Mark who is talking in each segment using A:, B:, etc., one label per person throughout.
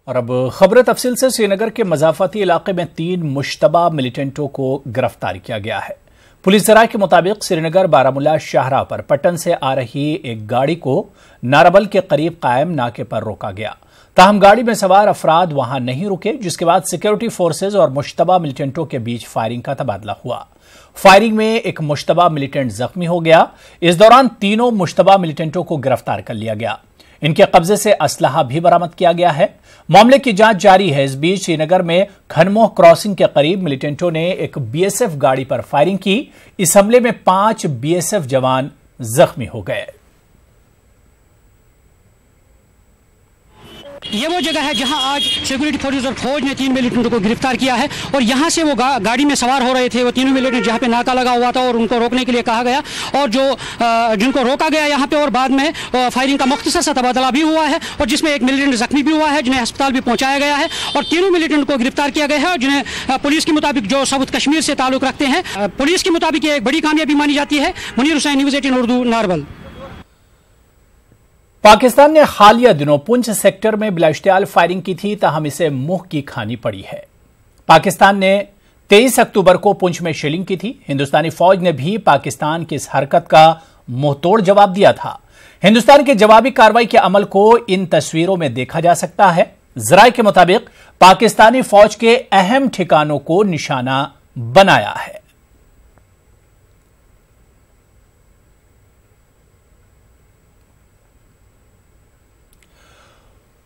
A: और अब खबर तफसील से। श्रीनगर के मजाफती इलाके में 3 मुश्तबा मिलिटेंटों को गिरफ्तार किया गया है। पुलिस जराये के मुताबिक श्रीनगर बारामुला शाहराह पर पट्टन से आ रही एक गाड़ी को नाराबल के करीब कायम नाके पर रोका गया। ताहम गाड़ी में सवार अफराद वहां नहीं रुके, जिसके बाद सिक्योरिटी फोर्सेज और मुश्तबा मिलिटेंटों के बीच फायरिंग का तबादला हुआ। फायरिंग में एक मुश्तबा मिलिटेंट जख्मी हो गया। इस दौरान तीनों मुश्तबा मिलिटेंटों को गिरफ्तार कर लिया गया। इनके कब्जे से असलहा भी बरामद किया गया है। मामले की जांच जारी है। इस बीच श्रीनगर में खनमोह क्रॉसिंग के करीब मिलिटेंटों ने एक बीएसएफ गाड़ी पर फायरिंग की। इस हमले में 5 बीएसएफ जवान जख्मी हो गए।
B: ये वो जगह है जहां आज सिक्योरिटी फोर्सेस और फौज ने 3 मिलिटेंटों को गिरफ्तार किया है और यहां से वो गाड़ी में सवार हो रहे थे। वो तीनों मिलिटेंट जहां पे नाका लगा हुआ था और उनको रोकने के लिए कहा गया और जिनको रोका गया यहां पे, और बाद में फायरिंग का मुख्तसर सा तबादला भी हुआ है और जिसमें एक मिलिटेंट जख्मी भी हुआ है, जिन्हें अस्पताल भी पहुंचाया गया है और तीनों मिलिटेंट को गिरफ्तार किया गया है और जिन्हें पुलिस के मुताबिक जो साउथ कश्मीर से ताल्लुक रखते हैं। पुलिस के मुताबिक ये एक बड़ी कामयाबी मानी जाती है। मुनीर हुसैन, न्यूज़ 18 उर्दू, नारबल।
A: पाकिस्तान ने हालिया दिनों पुंछ सेक्टर में बिलाइश्तियाल फायरिंग की थी, ताहम इसे मुंह की खानी पड़ी है। पाकिस्तान ने 23 अक्टूबर को पुंछ में शेलिंग की थी। हिंदुस्तानी फौज ने भी पाकिस्तान की इस हरकत का मुंहतोड़ जवाब दिया था। हिंदुस्तान की जवाबी कार्रवाई के अमल को इन तस्वीरों में देखा जा सकता है। जराये के मुताबिक पाकिस्तानी फौज के अहम ठिकानों को निशाना बनाया है।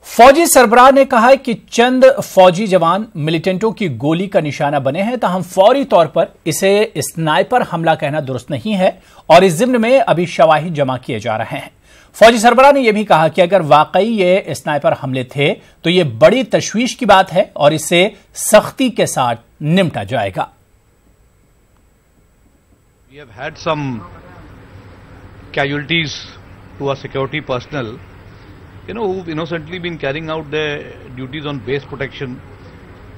A: फौजी सरबराह ने कहा है कि चंद फौजी जवान मिलिटेंटों की गोली का निशाना बने हैं, ताहम फौरी तौर पर इसे स्नाइपर हमला कहना दुरुस्त नहीं है और इस जिम्न में अभी शवाहिद जमा किए जा रहे हैं। फौजी सरबराह ने यह भी कहा कि अगर वाकई ये स्नाइपर हमले थे तो यह बड़ी तशवीश की बात है और इससे सख्ती के साथ निपटा जाएगा।
C: We have had some casualties to our security personnel, who've innocently been carrying out their duties on base protection.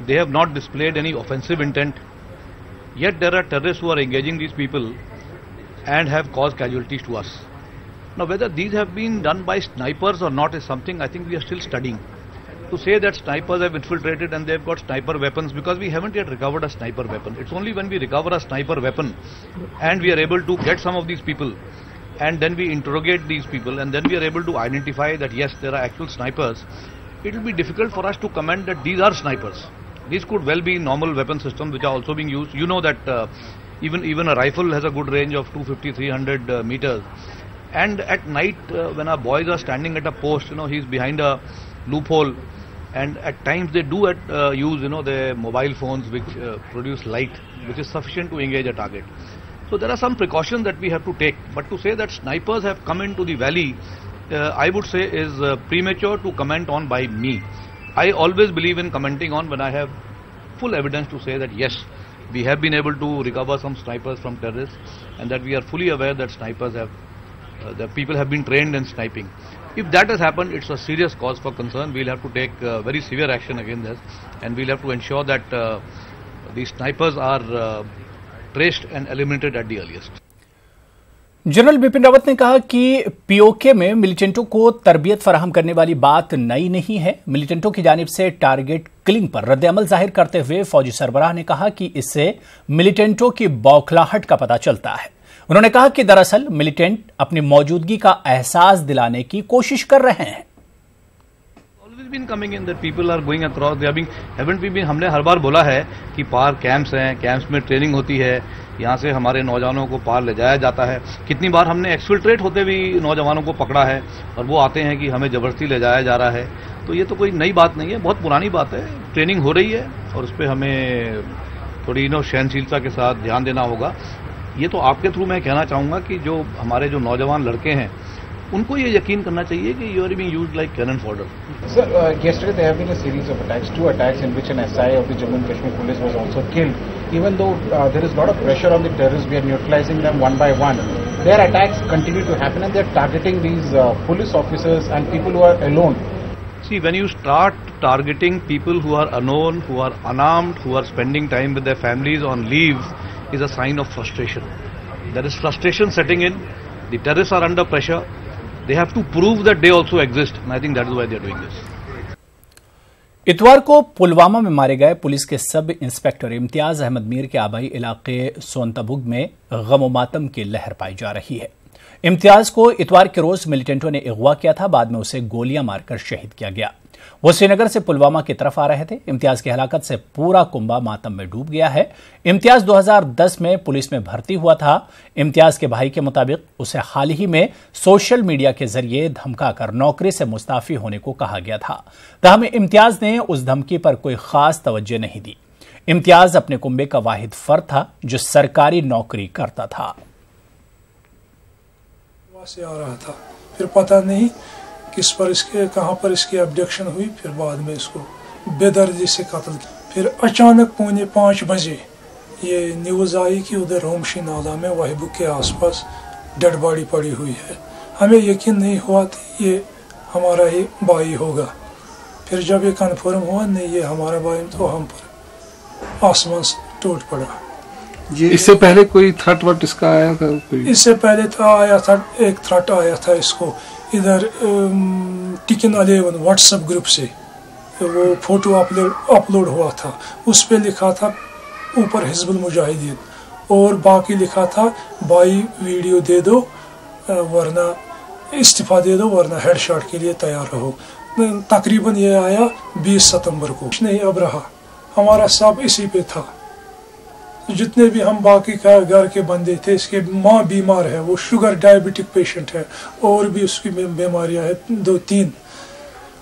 C: They have not displayed any offensive intent. Yet there are terrorists who are engaging these people and have caused casualties to us. Now, whether these have been done by snipers or not is something I think we are still studying. To say that snipers have infiltrated and they've got sniper weapons, because we haven't yet recovered a sniper weapon. It's only when we recover a sniper weapon and we are able to get some of these people and then we interrogate these people and then we are able to identify that yes, there are actual snipers, it will be difficult for us to comment that these are snipers. These could well be normal weapon systems which are also being used. You know that even a rifle has a good range of 250-300 meters, and at night when our boys are standing at a post, he's behind a loophole, and at times they do use their mobile phones which produce light which is sufficient to engage a target. So there are some precautions that we have to take, but to say that snipers have come into the valley, I would say is premature to comment on by me. I always believe in commenting on when I have full evidence to say that yes, we have been able to recover some snipers from terrorists and that we are fully aware that snipers have, that people have been trained in sniping. If that has happened, it's a serious cause for concern. We'll have to take very severe action against this, and we'll have to ensure that these snipers are traced and eliminated at the earliest.
A: General Bipin Rawat ने कहा कि PoK में मिलिटेंटों को तरबियत फराहम करने वाली बात नई नहीं है। मिलिटेंटों की जानिब से टारगेट किलिंग पर रद्द-ए-अमल जाहिर करते हुए फौजी सरबराह ने कहा कि इससे मिलिटेंटों की बौखलाहट का पता चलता है। उन्होंने कहा कि दरअसल मिलिटेंट अपनी मौजूदगी का एहसास दिलाने की कोशिश कर रहे हैं।
C: Been coming in that people are going across, they are being, haven't we been, हमने हर बार बोला है कि पार कैंप्स हैं, कैंप्स में ट्रेनिंग होती है, यहाँ से हमारे नौजवानों को पार ले जाया जाता है। कितनी बार हमने एक्सफिल्ट्रेट होते भी नौजवानों को पकड़ा है और वो आते हैं कि हमें जबरदस्ती ले जाया जा रहा है। तो ये तो कोई नई बात नहीं है, बहुत पुरानी बात है। ट्रेनिंग हो रही है और उस पर हमें थोड़ी सहनशीलता के साथ ध्यान देना होगा। ये तो आपके थ्रू मैं कहना चाहूँगा कि जो हमारे जो नौजवान लड़के हैं उनको ये यकीन करना चाहिए कि you are being used like cannon fodder.
D: Sir, yesterday there have been a series of attacks, 2 attacks in which an SI of the Jammu and Kashmir police was also killed. Even though there is a lot of pressure on the terrorists, we are neutralizing them one by one. Their attacks continue to happen and they are targeting these police officers and people who are alone.
C: See, when you start targeting people who are unknown, who are unarmed, who are spending time with their families on leave, is a sign of frustration. There is frustration setting in. The terrorists are under pressure. They have to prove that they also exist, and I think that is why they are doing this.
A: इतवार को पुलवामा में मारे गए police के sub inspector Imtiaz Ahmad Mir के आबाई इलाके सोनतबुग में गम मातम की लहर पाई जा रही है। इम्तियाज को इतवार के रोज मिलिटेंटों ने अगवा किया था, बाद में उसे गोलियां मारकर शहीद किया गया। वो श्रीनगर से पुलवामा की तरफ आ रहे थे। इम्तियाज की हलाकत से पूरा कुंबा मातम में डूब गया है। इम्तियाज 2010 में पुलिस में भर्ती हुआ था। इम्तियाज के भाई के मुताबिक उसे हाल ही में सोशल मीडिया के जरिए धमकाकर नौकरी से मुस्ताफी होने को कहा गया था। ताहम इम्तियाज ने उस धमकी पर कोई खास तवज्जो नहीं दी। इम्तियाज अपने कुंबे का वाहिद फर्द था जो सरकारी नौकरी करता था।
E: से आ रहा था, फिर पता नहीं किस पर इसके कहां पर इसकी अब्डक्शन हुई, फिर बाद में इसको बेदर्दी से कत्ल किया। फिर अचानक 4:45 बजे ये न्यूज़ आई कि उधर रोमशी नाला में वहीबुक के आसपास डेड बॉडी पड़ी हुई है। हमें यकीन नहीं हुआ कि ये हमारा ही भाई होगा। फिर जब ये कन्फर्म हुआ नहीं ये हमारा भाई, तो हम पर आसमान से टूट पड़ा।
F: इससे पहले कोई थ्रेट वट इसका आया था?
E: इससे पहले आया था, एक थ्रेट आया था इसको इधर टिकन 11 व्हाट्सएप ग्रुप से, वो फोटो अपलोड हुआ था। उस पे लिखा था ऊपर हिजबुल मुजाहिदीन और बाकी लिखा था भाई वीडियो दे दो वरना इस्तीफा दे दो वरना हेडशॉट के लिए तैयार रहो। तकरीबन ये आया 20 सितंबर को। नहीं अब रहा, हमारा सब इसी पे था। जितने भी हम बाकी का घर के बंदे थे, इसके माँ बीमार है, वो शुगर डायबिटिक पेशेंट है और भी उसकी बीमारियां हैं 2-3।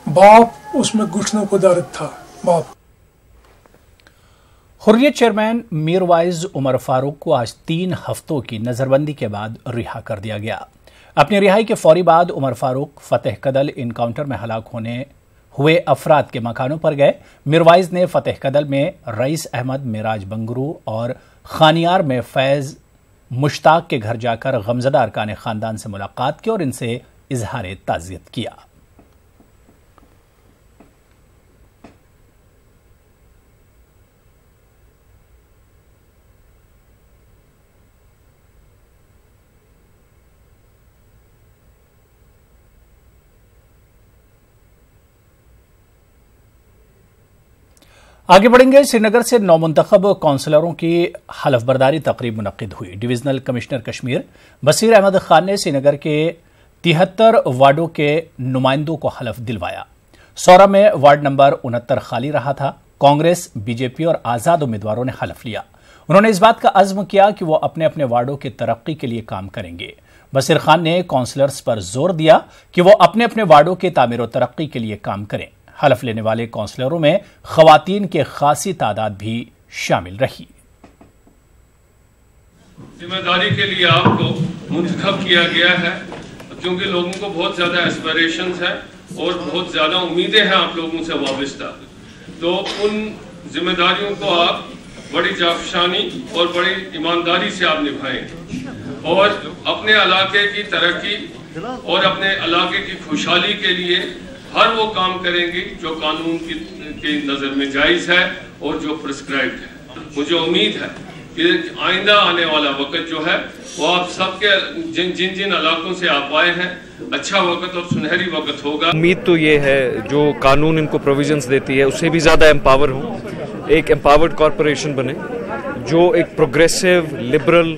E: बाप उसमें घुटनों को दर्द था। बाप
A: हुर्रियत चेयरमैन मीरवाइज उमर फारूक को आज 3 हफ्तों की नजरबंदी के बाद रिहा कर दिया गया। अपनी रिहाई के फौरी बाद उमर फारूक फतेह कदल इनकाउंटर में हलाक होने हुए अफराद के मकानों पर गए। मीरवाइज ने फतेह कदल में रईस अहमद, मिराज बंगरू और खानियार में फैज मुश्ताक के घर जाकर गमजदा अरकान खानदान से मुलाकात की और इनसे इजहार ताज़ियत किया। आगे बढ़ेंगे। श्रीनगर से नौमुंतखब काउंसलरों की हलफ बर्दारी तकरीब मुनक्किद हुई। डिवीजनल कमिश्नर कश्मीर बसीर अहमद खान ने श्रीनगर के 73 वार्डों के नुमाइंदों को हलफ दिलवाया। सौरा में वार्ड नंबर 69 खाली रहा था। कांग्रेस, बीजेपी और आजाद उम्मीदवारों ने हलफ लिया। उन्होंने इस बात का अज़्म किया कि वो अपने अपने वार्डों की तरक्की के लिए काम करेंगे। बसीर खान ने काउंसलर्स पर जोर दिया कि वो अपने अपने वार्डों की तामीर और तरक्की के लिए काम करें। हलफ लेने वाले काउंसलरों में खवातीन की खासी तादाद भी शामिल रही।
G: जिम्मेदारी के लिए आपको मुंतखब किया गया है क्योंकि लोगों को बहुत ज्यादा एस्पिरेशंस है और बहुत ज्यादा उम्मीदें हैं आप लोगों से वाबस्ता। तो उन जिम्मेदारियों को आप बड़ी जाफशानी और बड़ी ईमानदारी से आप निभाएं और अपने इलाके की तरक्की और अपने इलाके की खुशहाली के लिए हर वो काम करेंगी जो कानून की नज़र में जायज़ है और जो प्रिस्क्राइब्ड है। मुझे उम्मीद है कि आइंदा आने वाला वक्त जो है वो आप सबके जिन इलाकों से आप आए हैं अच्छा वक्त और सुनहरी वक्त होगा।
H: उम्मीद तो ये है जो कानून इनको प्रोविजंस देती है उससे भी ज़्यादा एम्पावर हो, एक एम्पावर्ड कॉरपोरेशन बने जो एक प्रोग्रेसिव, लिबरल,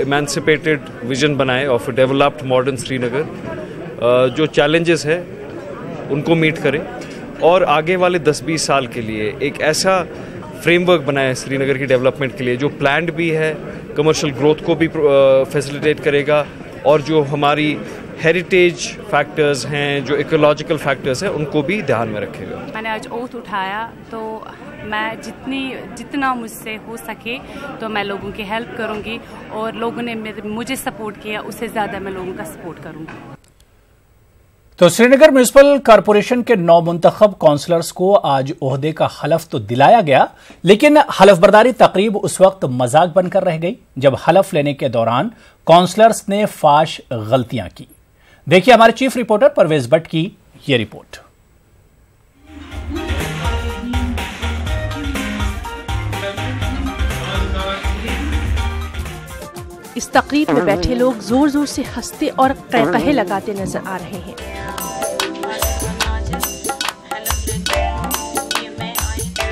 H: इमेंसिपेटेड विजन बनाए of a developed modern Srinagar. जो चैलेंजेस है उनको मीट करें और आगे वाले 10-20 साल के लिए एक ऐसा फ्रेमवर्क बनाए श्रीनगर की डेवलपमेंट के लिए जो प्लान्ड भी है, कमर्शियल ग्रोथ को भी फैसिलिटेट करेगा और जो हमारी हेरिटेज फैक्टर्स हैं, जो इकोलॉजिकल फैक्टर्स हैं, उनको भी ध्यान में रखेगा।
I: मैंने आज ओथ उठाया तो मैं जितना मुझसे हो सके तो मैं लोगों की हेल्प करूंगी और लोगों ने मुझे सपोर्ट किया उससे ज़्यादा मैं लोगों का सपोर्ट करूंगी।
A: तो श्रीनगर म्युनिसिपल कॉरपोरेशन के 9 मुंतखब काउंसलर्स को आज ओहदे का हलफ तो दिलाया गया, लेकिन हलफ बर्दारी तकरीब उस वक्त मजाक बनकर रह गई जब हलफ लेने के दौरान काउंसलर्स ने फाश गलतियां की। देखिए हमारे चीफ रिपोर्टर परवेज भट्ट की ये रिपोर्ट।
J: इस तकरीब में बैठे लोग जोर जोर से हंसते और कहकहे लगाते नजर आ रहे हैं।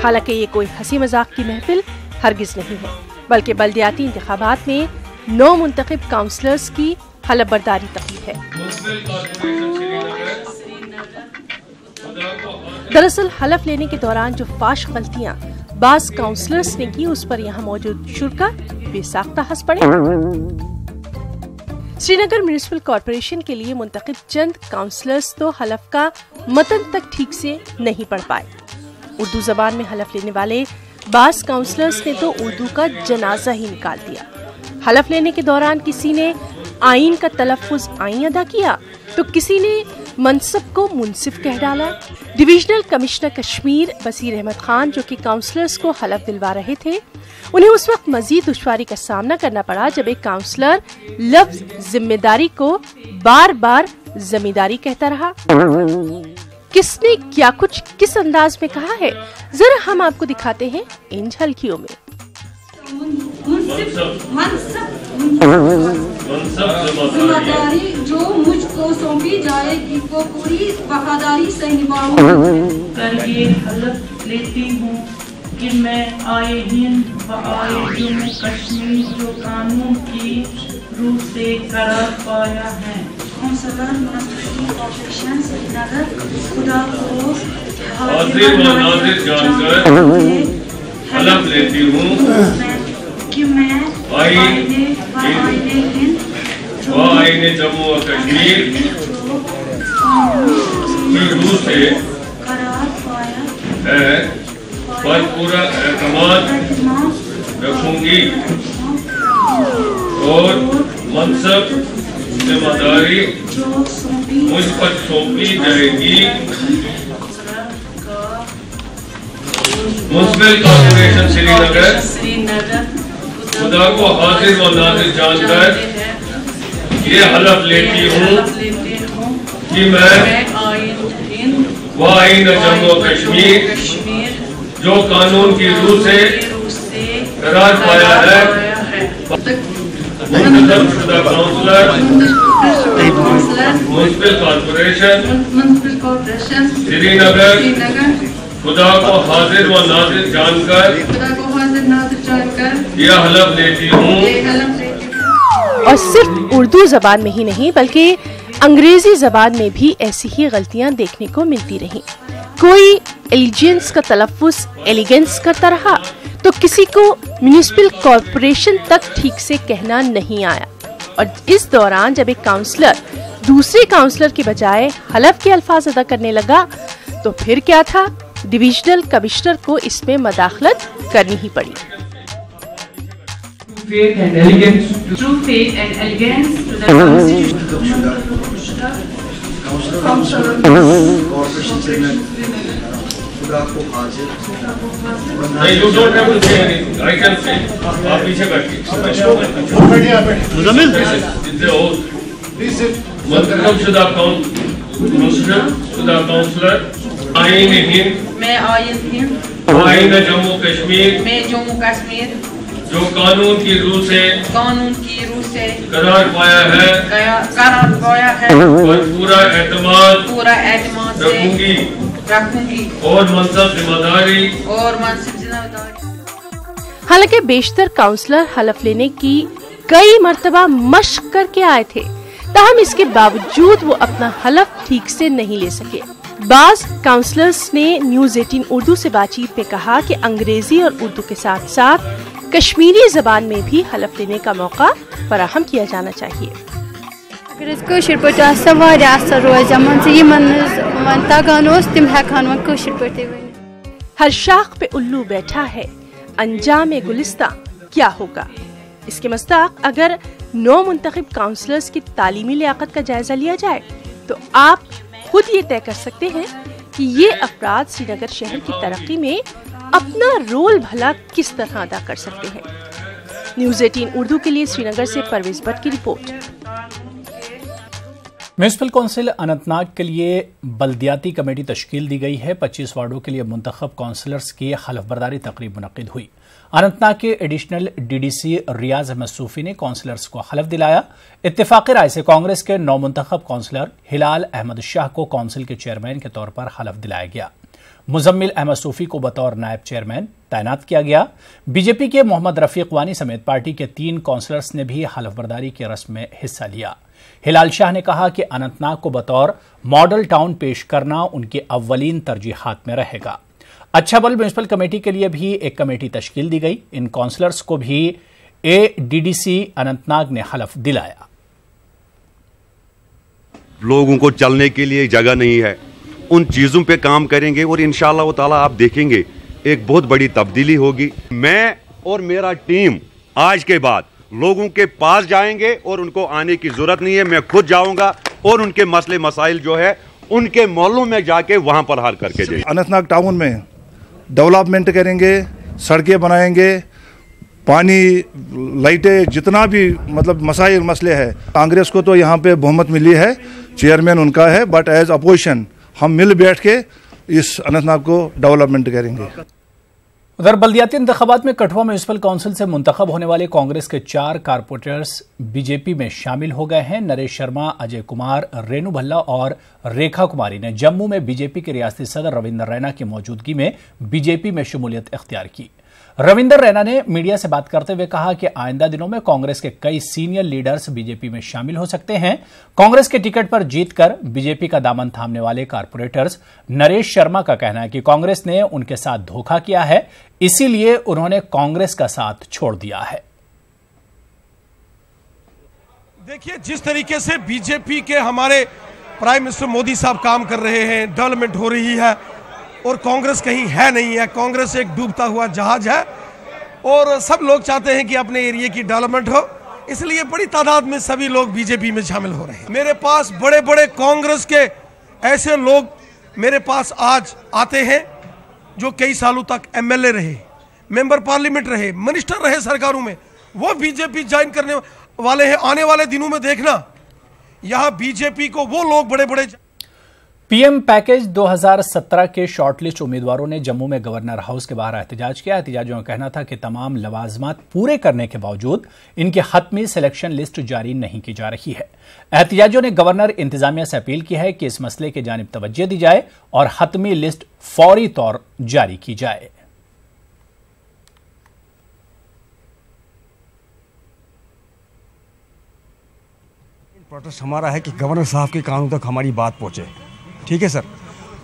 J: हालांकि ये कोई हंसी मजाक की महफिल हरगिज नहीं है, बल्कि बल्दियाती इंतखाबात में 9 मुंतखब काउंसलर्स की हलफ बर्दारी तकलीफ है। दरअसल हलफ लेने के दौरान जो फाश गलतियां बास काउंसलर्स ने की, उस पर यहाँ मौजूद शुरा बेसाख्ता हंस पड़े। श्रीनगर म्यूनिसिपल कॉरपोरेशन के लिए मुंतखब चंद काउंसलर्स तो हलफ का मतन तक ठीक से नहीं पढ़ पाए। उर्दू जबान में हलफ लेने वाले बास काउंसलर्स ने तो उर्दू का जनाजा ही निकाल दिया। हलफ लेने के दौरान किसी ने आइन का तलफ्फुज आइन अदा किया तो किसी ने मनसब को मुनसिफ कह डाला। डिविजनल कमिश्नर कश्मीर बसीर अहमद खान, जो कि काउंसलर्स को हलफ दिलवा रहे थे, उन्हें उस वक्त मजीद दुश्वारी का सामना करना पड़ा जब एक काउंसलर लफ्ज जिम्मेदारी को बार बार जमींदारी कहता रहा। किसने क्या कुछ किस अंदाज में कहा है, जरा हम आपको दिखाते हैं इन झलकियों में।
K: जिम्मेदारी जो मुझको सौंपी जाएगी वो पूरी वफादारी से निभाऊं।
L: कर ये हलफ लेती हूँ कि मैं आए हिंद व आए जम्मू कश्मीर जो कानून की रूह से करार पाया है।
K: काउंसलर म्यूनिसिपल कॉर्पोरेशन श्रीनगर खुदा को
G: हाजिर जानकर हलफ लेती हूँ
K: कि मैं
G: आईने जम्मू और कश्मीर की रूह से
K: करार पाया
G: है पर पूरा एतमाद रखूंगी और मनसब जिम्मेदारी मुझ पर सौंपी जाएगी। म्यूनिसिपल कॉर्पोरेशन श्रीनगर खुदा को हाजिर व नाजिर जानकर ये हलफ लेती हूँ कि मैं व आइन जम्मू कश्मीर जो कानून की रूह से करार पाया है, मुंतखब शुदा काउंसलर म्यूनिसिपल कॉर्पोरेशन श्रीनगर खुदा को हाजिर व नाजिर जानकर यह हलफ लेती हूँ।
J: और सिर्फ उर्दू जबान में ही नहीं बल्कि अंग्रेजी जबान में भी ऐसी ही गलतियां देखने को मिलती रहीं। कोई एलिजेंस का तलफ्फुज एलिगेंस करता रहा तो किसी को म्यूनिसिपल कॉर्पोरेशन तक ठीक से कहना नहीं आया। और इस दौरान जब एक काउंसलर दूसरे काउंसलर के बजाय हलफ के अल्फाज अदा करने लगा तो फिर क्या था, डिविजनल कमिश्नर को इसमें मदाखलत करनी ही पड़ी।
L: True faith and elegance to the
G: You don't have to say anything. I can say. आप पीछे बैठिए। मुंतखब शुदा काउंसलर आईन हिंद
L: मैं आइन हिंद
G: आईन जम्मू कश्मीर
L: मैं जम्मू कश्मीर
G: जो कानून की रूह से
L: करार पाया है
G: और पूरा एतमाद
L: रखूंगी
G: और मनसब जिम्मेदारी
J: हालांकि बेशतर काउंसलर हलफ लेने की कई मर्तबा मश्क करके आए थे, ताहम इसके बावजूद वो अपना हलफ ठीक से नहीं ले सके। बाज काउंसलर्स ने न्यूज़ 18 उर्दू से बातचीत में कहा कि अंग्रेजी और उर्दू के साथ साथ कश्मीरी जबान में भी हलफ लेने का मौका फराहम किया जाना चाहिए। हर शाख पे उल्लू बैठा है, अंजाम गुलिस्तां क्या होगा। इसके मस्ताक अगर 9 मुंतखब काउंसलर्स की तालीमी लियाकत का जायजा लिया जाए तो आप खुद ये तय कर सकते हैं कि ये अफराद श्रीनगर शहर की तरक्की में अपना रोल भला किस तरह अदा कर सकते हैं। न्यूज़ 18 उर्दू के लिए श्रीनगर से परवेज भट्ट की रिपोर्ट।
A: म्यूनिसिपल कौंसिल अनंतनाग के लिए बल्दियाती कमेटी तश्कील दी गई है। 25 वार्डों के लिए मुंतखब काउंसलर्स की हलफ बर्दारी तकरीब मुनक्किद हुई। अनंतनाग के एडिशनल डीडीसी रियाज अहमद सूफी ने काउंसलर्स को हलफ दिलाया। इत्तेफाकी राय से कांग्रेस के 9 मुंतखब काउंसलर हिलाल अहमद शाह को काउंसिल के चेयरमैन के तौर पर हलफ दिलाया गया। मुजम्मिल अहमद सूफी को बतौर नायब चेयरमैन तैनात किया गया। बीजेपी के मोहम्मद रफीक वानी समेत पार्टी के 3 काउंसलर्स ने भी हलफबरदारी की रस्म में हिस्सा लिया। हिलाल शाह ने कहा कि अनंतनाग को बतौर मॉडल टाउन पेश करना उनकी अव्वलीन तरजीहात में रहेगा। अच्छाबल म्यूनिसिपल कमेटी के लिए भी एक कमेटी तश्कील दी गई। इन काउंसलर्स को भी ADDC अनंतनाग ने हलफ दिलाया।
M: लोगों को चलने के लिए जगह नहीं है, उन चीज़ों पे काम करेंगे और इंशाअल्लाह ताला आप देखेंगे एक बहुत बड़ी तब्दीली होगी। मैं और मेरा टीम आज के बाद लोगों के पास जाएंगे और उनको आने की जरूरत नहीं है, मैं खुद जाऊंगा और उनके मसले मसाइल जो है उनके मोहल्लों में जाके वहां पर हल करके देंगे।
N: अनंतनाग टाउन में डेवलपमेंट करेंगे, सड़कें बनाएंगे, पानी, लाइटें, जितना भी मतलब मसाइल मसले हैं। कांग्रेस को तो यहाँ पे बहुमत मिली है, चेयरमैन उनका है, बट एज अपोजिशन हम मिल बैठ के इस अनंतनाग को डेवलपमेंट करेंगे।
A: उधर बल्दियाती इंतखाबात में कठुआ म्यूनिसिपल काउंसिल से मुंतखब होने वाले कांग्रेस के 4 कारपोरेटर्स बीजेपी में शामिल हो गए हैं। नरेश शर्मा, अजय कुमार, रेणु भल्ला और रेखा कुमारी ने जम्मू में बीजेपी के रियासती सदर रविंदर रैना की मौजूदगी में बीजेपी में शमूलियत इख्तियार की। रविंदर रैना ने मीडिया से बात करते हुए कहा कि आइंदा दिनों में कांग्रेस के कई सीनियर लीडर्स बीजेपी में शामिल हो सकते हैं। कांग्रेस के टिकट पर जीतकर बीजेपी का दामन थामने वाले कारपोरेटर्स नरेश शर्मा का कहना है कि कांग्रेस ने उनके साथ धोखा किया है, इसीलिए उन्होंने कांग्रेस का साथ छोड़ दिया है।
O: देखिए, जिस तरीके से बीजेपी के हमारे प्राइम मिनिस्टर मोदी साहब काम कर रहे हैं, डेवलपमेंट हो रही है और कांग्रेस कहीं है नहीं है। कांग्रेस एक डूबता हुआ जहाज है और सब लोग चाहते हैं कि अपने एरिया की डेवलपमेंट हो, इसलिए बड़ी तादाद में सभी लोग बीजेपी में शामिल हो रहे हैं। मेरे पास बड़े बड़े कांग्रेस के ऐसे लोग मेरे पास आज आते हैं जो कई सालों तक MLA रहे, मेंबर पार्लियामेंट रहे, मिनिस्टर रहे सरकारों में, वो बीजेपी ज्वाइन करने वाले हैं। आने वाले दिनों में देखना, यहां बीजेपी को वो लोग बड़े बड़े।
A: पीएम पैकेज 2017 के शॉर्टलिस्ट उम्मीदवारों ने जम्मू में गवर्नर हाउस के बाहर एहतजाज किया। एहतजाजियों का कहना था कि तमाम लवाजमात पूरे करने के बावजूद इनकी हतमी सिलेक्शन लिस्ट जारी नहीं की जा रही है। एहतजाजियों ने गवर्नर इंतजामिया से अपील की है कि इस मसले की जानिब तवज्जो दी जाए और हतमी लिस्ट फौरी तौर जारी की जाए।
P: प्रोटेस्ट हमारा है कि गवर्नर साहब के कानून तक हमारी बात पहुंचे। ठीक है सर,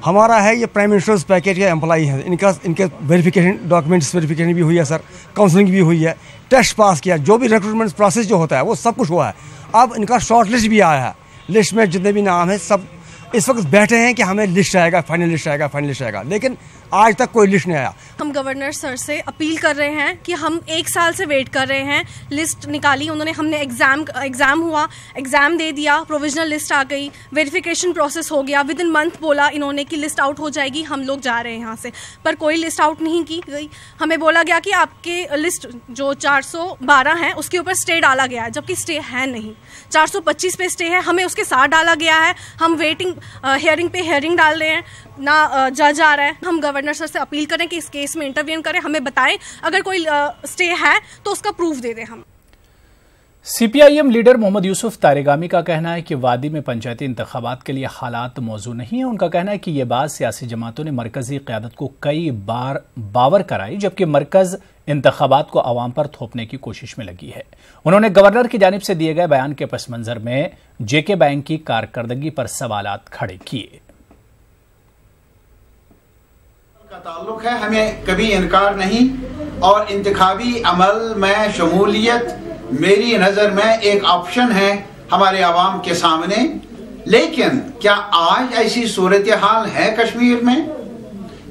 P: हमारा है ये प्राइम मिनिस्टर्स पैकेज के एम्प्लॉई हैं, इनके वेरिफिकेशन, डॉक्यूमेंट्स वेरिफिकेशन भी हुई है सर, काउंसलिंग भी हुई है, टेस्ट पास किया, जो भी रिक्रूटमेंट प्रोसेस जो होता है वो सब कुछ हुआ है। अब इनका शॉर्ट लिस्ट भी आया है, लिस्ट में जितने भी नाम हैं सब इस वक्त बैठे हैं कि हमें लिस्ट आएगा, फाइनल लिस्ट आएगा, फाइनल लिस्ट आएगा, लेकिन आज तक कोई लिस्ट नहीं आया।
Q: हम गवर्नर सर से अपील कर रहे हैं कि हम 1 साल से वेट कर रहे हैं, लिस्ट निकाली उन्होंने, हमने एग्जाम हुआ, एग्जाम दे दिया, प्रोविजनल लिस्ट आ गई, वेरिफिकेशन प्रोसेस हो गया, विद इन मंथ बोला इन्होंने कि लिस्ट आउट हो जाएगी, हम लोग जा रहे हैं यहाँ से, पर कोई लिस्ट आउट नहीं की गई। हमें बोला गया कि आपके लिस्ट जो 412 है उसके ऊपर स्टे डाला गया है, जबकि स्टे है नहीं, 425 पे स्टे है, हमें उसके साथ डाला गया है। हम वेटिंग हियरिंग पे हियरिंग डाल रहे हैं, ना जज आ रहा है। हम गवर्नर सर से अपील करें कि इस केस में इंटरवीन करें, हमें बताएं अगर कोई स्टे है तो उसका प्रूफ दे दें हम।
A: सीपीआईएम लीडर मोहम्मद यूसुफ तारेगामी का कहना है कि वादी में पंचायती इंतखाबात के लिए हालात मौजू नहीं है। उनका कहना है कि ये बात सियासी जमातों ने मरकजी क़यादत को कई बार बावर कराई, जबकि मरकज इंतखाबात को अवाम पर थोपने की कोशिश में लगी है। उन्होंने गवर्नर की जानिब से दिए गए बयान के पस मंजर में जेके बैंक की कारकर्दगी पर सवालात खड़े किए।
R: का ताल्लुक है, हमें कभी इनकार नहीं, और इंतखाबी अमल में शमूलियत मेरी नज़र में एक ऑप्शन है हमारे आवाम के सामने। लेकिन क्या आज ऐसी सूरत हाल है कश्मीर में?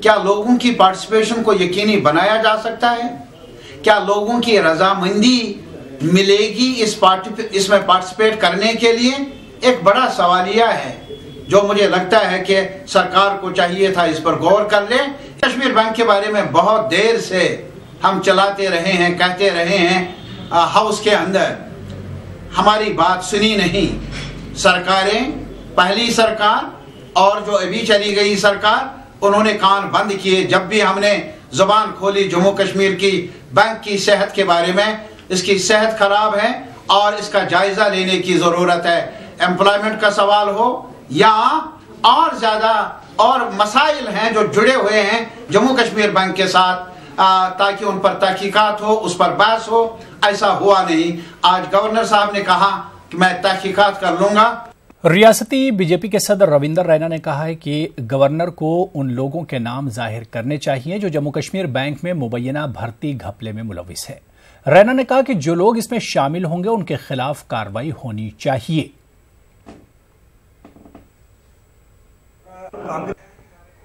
R: क्या लोगों की पार्टिसिपेशन को यकीनी बनाया जा सकता है? क्या लोगों की रजामंदी मिलेगी इसमें पार्टिसिपेट करने के लिए? एक बड़ा सवालिया है जो मुझे लगता है कि सरकार को चाहिए था इस पर गौर कर ले। कश्मीर बैंक के बारे में बहुत देर से हम चलाते रहे हैं, कहते रहे हैं, हाउस के अंदर हमारी बात सुनी नहीं। सरकारें, पहली सरकार और जो अभी चली गई सरकार, उन्होंने कान बंद किए। जब भी हमने जुबान खोली जम्मू कश्मीर की बैंक की सेहत के बारे में, इसकी सेहत खराब है और इसका जायजा लेने की जरूरत है। एम्प्लॉयमेंट का सवाल हो या और ज्यादा और मसाइल हैं जो जुड़े हुए हैं जम्मू कश्मीर बैंक के साथ, ताकि उन पर तहकीकात हो, उस पर बहस हो। ऐसा हुआ नहीं। आज गवर्नर साहब ने कहा कि मैं तहकीकात कर लूंगा।
A: रियासती बीजेपी के सदर रविंदर रैना ने कहा है कि गवर्नर को उन लोगों के नाम जाहिर करने चाहिए जो जम्मू कश्मीर बैंक में मुबैना भर्ती घपले में मुलविस है। रैना ने कहा कि जो लोग इसमें शामिल होंगे उनके खिलाफ कार्रवाई होनी चाहिए।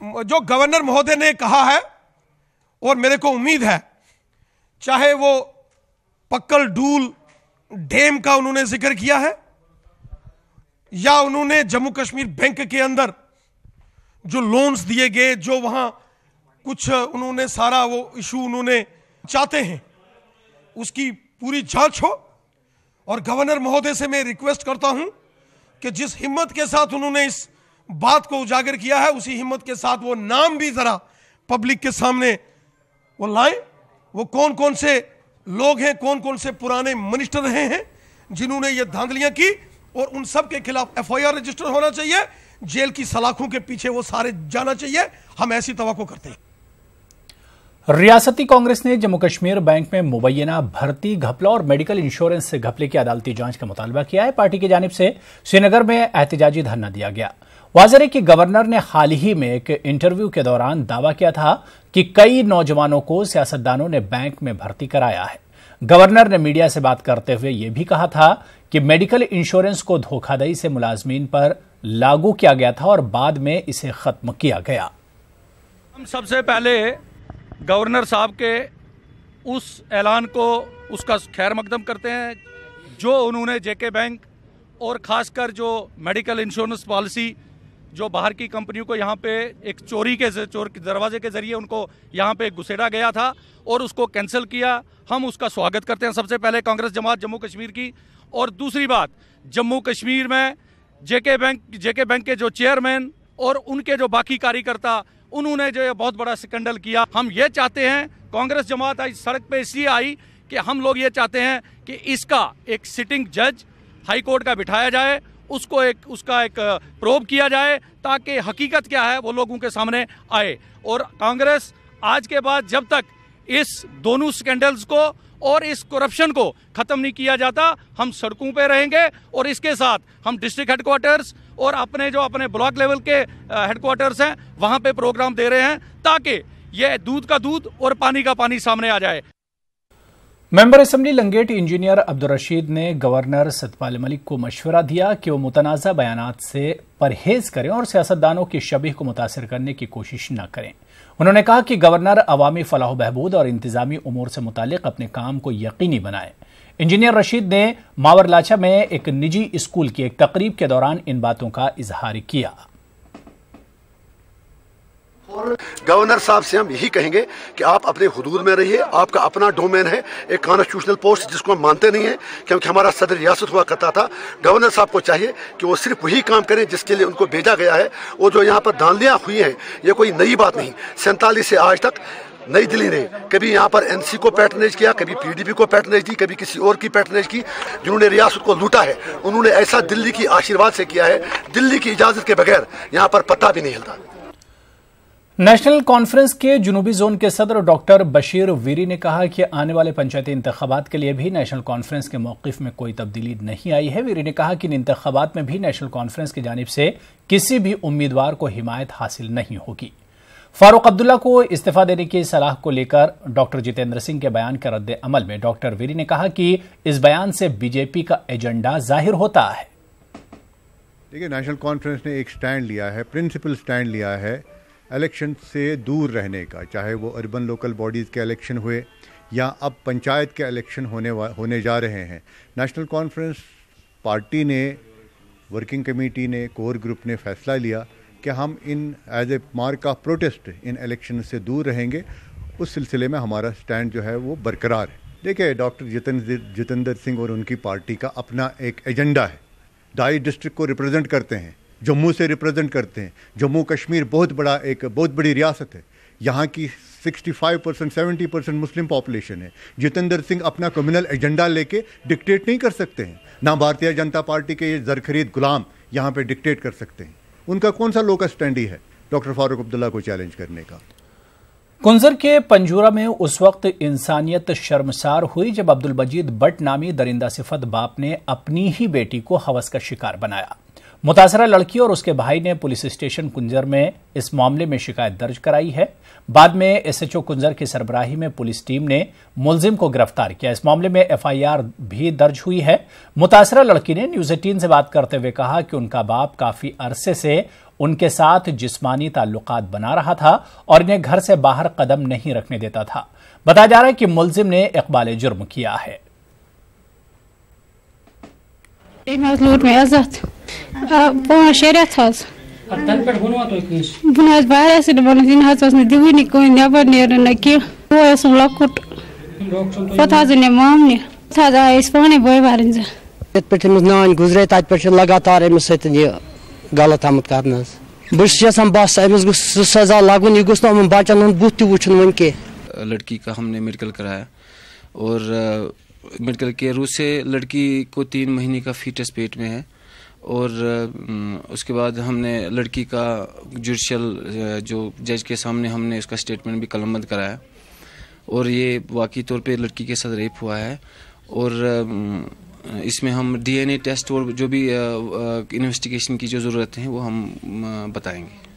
O: जो गवर्नर महोदय ने कहा है, और मेरे को उम्मीद है, चाहे वो पक्कल डूल डैम का उन्होंने जिक्र किया है या उन्होंने जम्मू कश्मीर बैंक के अंदर जो लोन्स दिए गए, जो वहां कुछ उन्होंने सारा वो इशू उन्होंने चाहते हैं, उसकी पूरी जांच हो। और गवर्नर महोदय से मैं रिक्वेस्ट करता हूं कि जिस हिम्मत के साथ उन्होंने इस बात को उजागर किया है, उसी हिम्मत के साथ वो नाम भी जरा पब्लिक के सामने वो लाएं। वो कौन कौन से लोग हैं, कौन कौन से पुराने मिनिस्टर रहे हैं जिन्होंने ये धांधलियां की, और उन सब के खिलाफ एफआईआर रजिस्टर होना चाहिए। जेल की सलाखों के पीछे वो सारे जाना चाहिए। हम ऐसी तवक्को करते हैं।
A: रियासती कांग्रेस ने जम्मू कश्मीर बैंक में मुबैना भर्ती घपला और मेडिकल इंश्योरेंस से घपले की अदालती जांच का मुतालबा किया है। पार्टी की जानिब से श्रीनगर में एहतजाजी धरना दिया गया। वाज़ेह है कि गवर्नर ने हाल ही में एक इंटरव्यू के दौरान दावा किया था कि कई नौजवानों को सियासतदानों ने बैंक में भर्ती कराया है। गवर्नर ने मीडिया से बात करते हुए यह भी कहा था कि मेडिकल इंश्योरेंस को धोखाधड़ी से मुलाजमीन पर लागू किया गया था और बाद में इसे खत्म किया गया।
S: हम सबसे पहले गवर्नर साहब के उस ऐलान को, उसका खैर मकदम करते हैं जो उन्होंने जेके बैंक और खासकर जो मेडिकल इंश्योरेंस पॉलिसी जो बाहर की कंपनियों को यहाँ पे एक चोर के दरवाजे के जरिए उनको यहाँ पे घुसेड़ा गया था और उसको कैंसिल किया। हम उसका स्वागत करते हैं सबसे पहले कांग्रेस जमात जम्मू कश्मीर की। और दूसरी बात, जम्मू कश्मीर में जेके बैंक के जो चेयरमैन और उनके जो बाकी कार्यकर्ता, उन्होंने जो ये बहुत बड़ा स्कैंडल किया। हम ये चाहते हैं, कांग्रेस जमात आज सड़क पे इसलिए आई कि हम लोग ये चाहते हैं कि इसका एक सिटिंग जज हाई कोर्ट का बिठाया जाए, उसका एक प्रोब किया जाए ताकि हकीकत क्या है वो लोगों के सामने आए। और कांग्रेस आज के बाद जब तक इस दोनों स्कैंडल्स को और इस करप्शन को खत्म नहीं किया जाता, हम सड़कों पे रहेंगे। और इसके साथ हम डिस्ट्रिक्ट हेडक्वार्टर्स और अपने ब्लॉक लेवल के हेडक्वार्टर्स हैं, वहां पे प्रोग्राम दे रहे हैं ताकि ये दूध का दूध और पानी का पानी सामने आ जाए।
A: Member assembly Langate engineer Abdul Rashid ने गवर्नर सतपाल मलिक को मशवरा दिया कि वो मुतनाज़ा बयानात से परहेज करें और सियासतदानों की शबीह को मुतासिर करने की कोशिश न करें। उन्होंने कहा कि गवर्नर अवामी फलाह बहबूद और इंतजामी उमूर से मुतालिक अपने काम को यकीनी बनाए। इंजीनियर रशीद ने मावरलाचा में एक निजी स्कूल की एक तकरीब के दौरान इन बातों का इजहार किया।
T: गवर्नर साहब से हम यही कहेंगे कि आप अपने हुदूद में रहिए, आपका अपना डोमेन है, एक कॉन्स्टिट्यूशनल पोस्ट जिसको हम मानते नहीं है, क्योंकि हमारा सदर रियासत हुआ करता था। गवर्नर साहब को चाहिए कि वो सिर्फ वही काम करें जिसके लिए उनको भेजा गया है। वो जो यहाँ पर धांधलियाँ हुई हैं, ये कोई नई बात नहीं। 47 से आज तक नई दिल्ली ने कभी यहाँ पर एनसी को पैटर्नेज किया, कभी पीडीपी को पैटर्नेज दी, कभी किसी और की पैटर्नेज की। जिन्होंने रियासत को लूटा है, उन्होंने ऐसा दिल्ली की आशीर्वाद से किया है, दिल्ली की इजाजत के बगैर यहाँ पर पता भी नहीं हिलता।
A: नेशनल कॉन्फ्रेंस के जुनूबी जोन के सदर डॉक्टर बशीर वीरी ने कहा कि आने वाले पंचायती इंतखाबात के लिए भी नेशनल कॉन्फ्रेंस के मौक़िफ़ में कोई तब्दीली नहीं आई है। वीरी ने कहा कि इन इंतखाबात में भी नेशनल कॉन्फ्रेंस की जानिब से किसी भी उम्मीदवार को हिमायत हासिल नहीं होगी। फारूक अब्दुल्ला को इस्तीफा देने की सलाह को लेकर डॉक्टर जितेंद्र सिंह के बयान के रद्द अमल में डॉक्टर वीरी ने कहा कि इस बयान से बीजेपी का एजेंडा जाहिर होता है।
U: देखिए, नेशनल कॉन्फ्रेंस ने एक स्टैंड लिया है, प्रिंसिपल स्टैंड लिया है इलेक्शन से दूर रहने का, चाहे वो अर्बन लोकल बॉडीज़ के इलेक्शन हुए या अब पंचायत के इलेक्शन होने जा रहे हैं। नेशनल कॉन्फ्रेंस पार्टी ने, वर्किंग कमेटी ने, कोर ग्रुप ने फैसला लिया कि हम in as a mark of protest in election से दूर रहेंगे। उस सिलसिले में हमारा स्टैंड जो है वो बरकरार है। देखिए, डॉक्टर जितेंद्र सिंह और उनकी पार्टी का अपना एक एजेंडा है। 2.5 डिस्ट्रिक्ट को रिप्रेजेंट करते हैं, जम्मू से रिप्रेजेंट करते हैं। जम्मू कश्मीर बहुत बड़ी रियासत है, यहाँ की 65% 70% मुस्लिम पॉपुलेशन है। जितेंद्र सिंह अपना कम्युनल एजेंडा लेके डिक्टेट नहीं कर सकते हैं, ना भारतीय जनता पार्टी के ये जरखरीद गुलाम यहाँ पे डिक्टेट कर सकते हैं। उनका कौन सा लोकल स्टैंड ही है। डॉक्टर फारूक अब्दुल्ला को चैलेंज करने का।
A: कुंजर के पंजूरा में उस वक्त इंसानियत शर्मसार हुई जब अब्दुल मजीद बट नामी दरिंदा सिफत बाप ने अपनी ही बेटी को हवस का शिकार बनाया। मुतासरा लड़की और उसके भाई ने पुलिस स्टेशन कुंजर में इस मामले में शिकायत दर्ज कराई है। बाद में एसएचओ कुंजर की सरबराही में पुलिस टीम ने मुलजिम को गिरफ्तार किया। इस मामले में एफआईआर भी दर्ज हुई है। मुतासरा लड़की ने न्यूज 18 से बात करते हुए कहा कि उनका बाप काफी अरसे से उनके साथ जिस्मानी ताल्लुकात बना रहा था और इन्हें घर से बाहर कदम नहीं रखने देता था। बताया जा रहा है कि मुलजिम ने इकबाल जुर्म किया है।
B: लगातार गलत आमत कर बस अमिस सजा लगन यह गुस बचन हूं बुत तुन वन के।
V: लड़की का हमने मेडिकल कराया और मेडिकल के रूप से लड़की को 3 महीने का फीटस पेट में है और उसके बाद हमने लड़की का जुडिशियल जो जज के सामने हमने उसका स्टेटमेंट भी कलमबंद कराया और ये वाकई तौर पे लड़की के साथ रेप हुआ है और इसमें हम डीएनए टेस्ट और जो भी इन्वेस्टिगेशन की जो जरूरत है वो हम बताएंगे।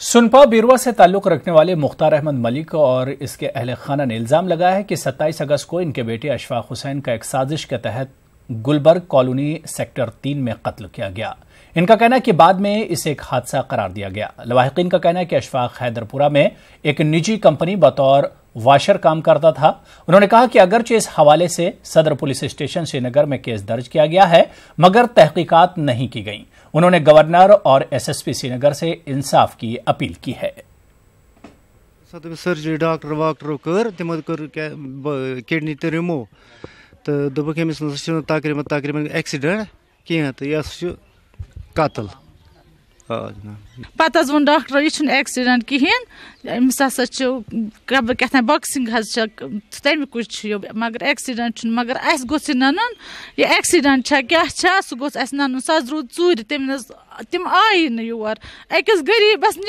A: सुनपा बिरवा से ताल्लुक रखने वाले मुख्तार अहमद मलिक और इसके अहले खाना ने इल्जाम लगाया है कि 27 अगस्त को इनके बेटे अशफाक हुसैन का एक साजिश के तहत गुलबर्ग कॉलोनी सेक्टर 3 में कत्ल किया गया। इनका कहना है कि बाद में इसे एक हादसा करार दिया गया। लवाहिकीन का कहना है कि अशफाक हैदरपुरा में एक निजी कंपनी बतौर वाशर काम करता था। उन्होंने कहा कि अगरचे इस हवाले से सदर पुलिस स्टेशन श्रीनगर में केस दर्ज किया गया है मगर तहकीकात नहीं की गई। उन्होंने गवर्नर और एसएसपी श्रीनगर से इंसाफ की अपील की है।
B: सर्जरी डॉक्टर वाक्टर कर तमो कर किडनी तो रिमूव तो दोपक तकरीबन एक्सीडेंट कह तो यह कत्ल
L: पत वो डॉक्टर यह एक्सीडेंट कहें अमिस क्या बॉक्सिंग तमिक मगर एक्सीडेंट मगर अस गोस नन यह एक्सीडेंट क्या सह गोस नन सह रूद चूर तम आई योर अकिस गरीबस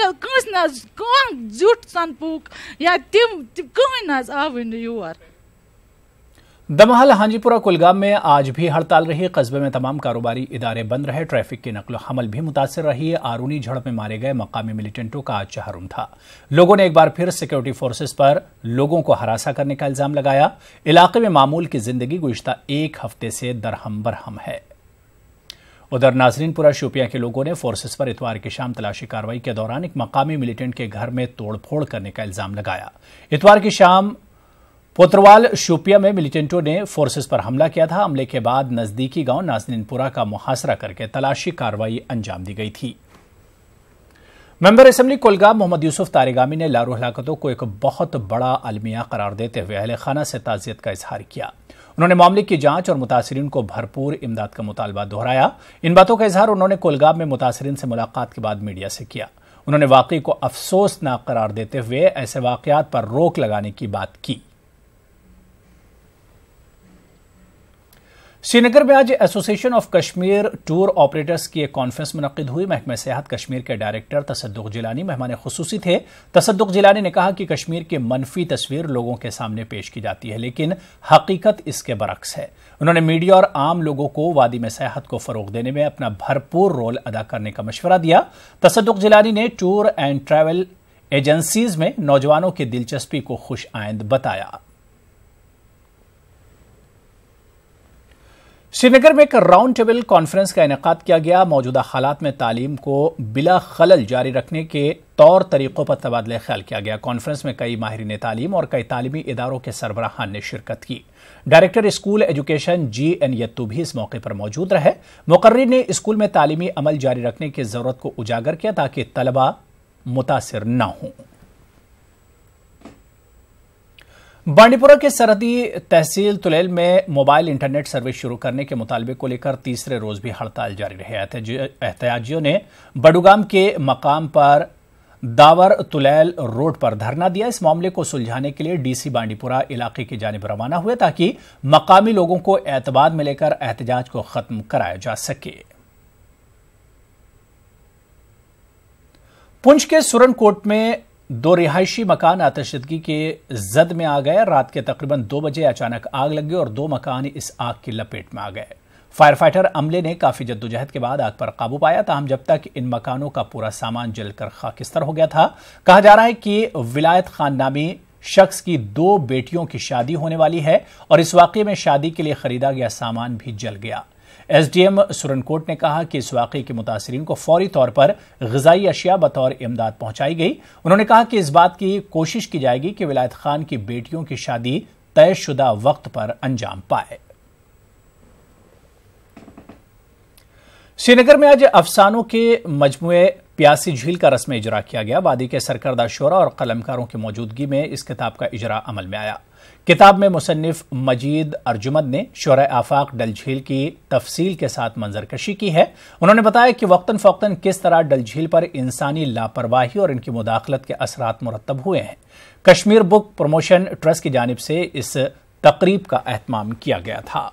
L: जुट सन पूक या तम कहीं आव योर।
A: दमहल हांजीपुरा कुलगाम में आज भी हड़ताल रही। कस्बे में तमाम कारोबारी इदारे बंद रहे। ट्रैफिक की नकलो हमल भी मुतासिर रही। आरूनी झड़प में मारे गए मकामी मिलिटेंटों का आज चहारुम था। लोगों ने एक बार फिर सिक्योरिटी फोर्सेस पर लोगों को हरासा करने का इल्जाम लगाया। इलाके में मामूल की जिंदगी गुज़िश्ता एक हफ्ते से दरहम बरहम है। उधर नाजरीनपुरा शोपियां के लोगों ने फोर्सेस पर इतवार की शाम तलाशी कार्रवाई के दौरान एक मकामी मिलिटेंट के घर में तोड़फोड़ करने का इल्जाम लगाया। इतवार की शाम पोतरवाल शोपिया में मिलिटेंटों ने फोर्सेस पर हमला किया था। हमले के बाद नजदीकी गांव नाजरीनपुरा का मुहासरा करके तलाशी कार्रवाई अंजाम दी गई थी। मेंबर असेंबली कुलगाम मोहम्मद यूसुफ तारेगामी ने लारू हलाकतों को एक बहुत बड़ा अलमिया करार देते हुए अहले खाना से ताज़ियत का इजहार किया। उन्होंने मामले की जांच और मुतासिरीन को भरपूर इमदाद का मुतालबा दोहराया। इन बातों का इजहार उन्होंने कुलगाम में मुतासिरीन से मुलाकात के बाद मीडिया से किया। उन्होंने वाकई को अफसोसनाक करार देते हुए ऐसे वाकयात पर रोक लगाने की बात की। श्रीनगर में आज association of Kashmir tour operators की एक कॉन्फ्रेंस मुनक्किद हुई। महकमा सेहत कश्मीर के डायरेक्टर तसद्दुक जिलानी मेहमान खुसूसी थे। तसद्दुक जिलानी ने कहा कि कश्मीर की मनफी तस्वीर लोगों के सामने पेश की जाती है लेकिन हकीकत इसके बरक्स है। उन्होंने मीडिया और आम लोगों को वादी में सेहत को फरोग देने में अपना भरपूर रोल अदा करने का मशवरा दिया। तसद्दुक जिलानी ने टूर एंड ट्रैवल एजेंसीज में नौजवानों की दिलचस्पी को खुश आइंद बताया। श्रीनगर में एक राउंड टेबल कॉन्फ्रेंस का इनेकाद किया गया। मौजूदा हालात में तालीम को बिला खलल जारी रखने के तौर तरीकों पर तबादला ख्याल किया गया। कॉन्फ्रेंस में कई माहिरीन तालीम और कई तालीमी इदारों के सरबराहान ने शिरकत की। डायरेक्टर स्कूल एजुकेशन GN यत्तू भी इस मौके पर मौजूद रहे। मुकर्रिर ने स्कूल में तालीमी अमल जारी रखने की जरूरत को उजागर किया ताकि तलबा मुतासिर न हों। बांडीपुरा के सरहदी तहसील तुलेल में मोबाइल इंटरनेट सर्विस शुरू करने के मुतालबे को लेकर तीसरे रोज भी हड़ताल जारी रहे। एहतजाजियों ने बडुगाम के मकाम पर दावर तुलेल रोड पर धरना दिया। इस मामले को सुलझाने के लिए DC बांडीपुरा इलाके की जानिब रवाना हुए ताकि मकामी लोगों को एतबार में लेकर एहतजाज को खत्म कराया जा सके। पुंछ के सुरनकोट में 2 रिहायशी मकान आतिशबाजी के जद में आ गए। रात के तकरीबन 2 बजे अचानक आग लग गई और 2 मकान इस आग की लपेट में आ गए। फायर फाइटर अमले ने काफी जद्दोजहद के बाद आग पर काबू पाया, ताहम जब तक इन मकानों का पूरा सामान जलकर खाकिस्तर हो गया था। कहा जा रहा है कि विलायत खान नामी शख्स की 2 बेटियों की शादी होने वाली है और इस वाकये में शादी के लिए खरीदा गया सामान भी जल गया। एसडीएम सुरनकोट ने कहा कि इस वाकये के मुतासरीन को फौरी तौर पर ग़िज़ाई अशिया बतौर इमदाद पहुंचाई गई। उन्होंने कहा कि इस बात की कोशिश की जाएगी कि विलायत खान की बेटियों की शादी तयशुदा वक्त पर अंजाम पाए। श्रीनगर में आज अफसानों के मजमुए प्यासी झील का रस्म इजरा किया गया। वादी के सरकर्दा शोरा और कलमकारों की मौजूदगी में इस किताब का इजरा अमल में आया। किताब में मुसन्निफ मजीद अर्जुमद ने शोरा आफाक डल झील की तफसील के साथ मंजरकशी की है। उन्होंने बताया कि वक्तन फ़ौक्तन किस तरह डल झील पर इंसानी लापरवाही और इनकी मुदाखलत के असरात मुरतब हुए हैं। कश्मीर बुक प्रमोशन ट्रस्ट की जानिब से इस तकरीब का एहतमाम किया गया था।